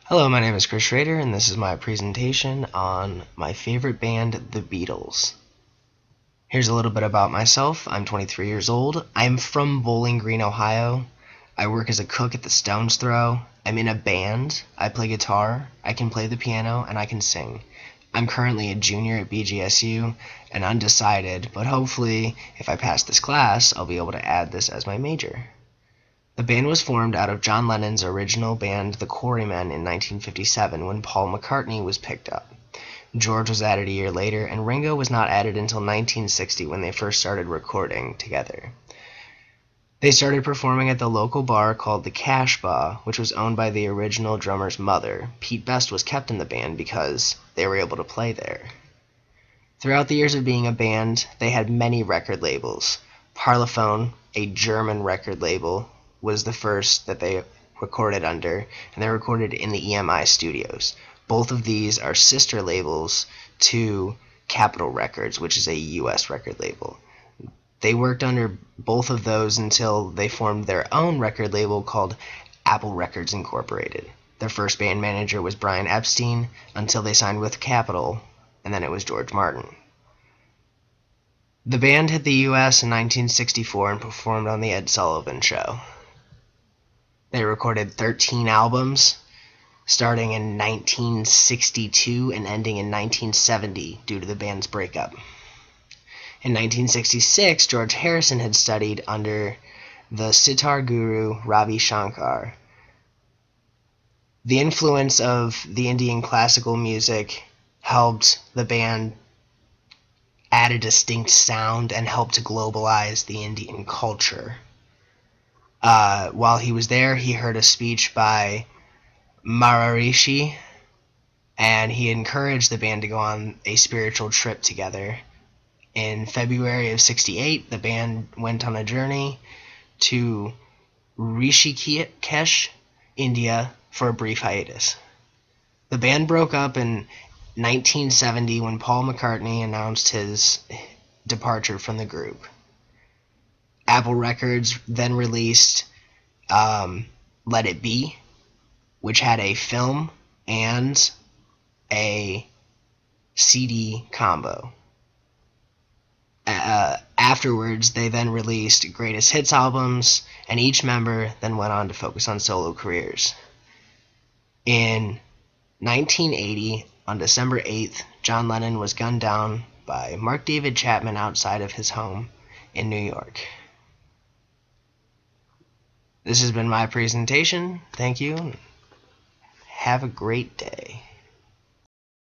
Hello, my name is Chris Schrader, and this is my presentation on my favorite band, the Beatles. Here's a little bit about myself. I'm 23 years old. I'm from Bowling Green, Ohio. I work as a cook at the Stones Throw. I'm in a band. I play guitar, I can play the piano, and I can sing. I'm currently a junior at BGSU and undecided, but hopefully, if I pass this class, I'll be able to add this as my major. The band was formed out of John Lennon's original band, the Quarrymen, in 1957 when Paul McCartney was picked up. George was added a year later, and Ringo was not added until 1960 when they first started recording together. They started performing at the local bar called the Casbah, which was owned by the original drummer's mother. Pete Best was kept in the band because they were able to play there. Throughout the years of being a band, they had many record labels. Parlophone, a German record label, was the first that they recorded under, and they recorded in the EMI studios. Both of these are sister labels to Capitol Records, which is a US record label. They worked under both of those until they formed their own record label called Apple Records Incorporated. Their first band manager was Brian Epstein until they signed with Capitol, and then it was George Martin. The band hit the US in 1964 and performed on The Ed Sullivan Show. They recorded 13 albums, starting in 1962 and ending in 1970 due to the band's breakup. In 1966, George Harrison had studied under the sitar guru Ravi Shankar. The influence of the Indian classical music helped the band add a distinct sound and helped to globalize the Indian culture. While he was there, he heard a speech by Maharishi, and he encouraged the band to go on a spiritual trip together. In February of '68, the band went on a journey to Rishikesh, India, for a brief hiatus. The band broke up in 1970 when Paul McCartney announced his departure from the group. Apple Records then released Let It Be, which had a film and a CD combo. Afterwards, they then released greatest hits albums, and each member then went on to focus on solo careers. In 1980, on December 8th, John Lennon was gunned down by Mark David Chapman outside of his home in New York. This has been my presentation. Thank you. Have a great day.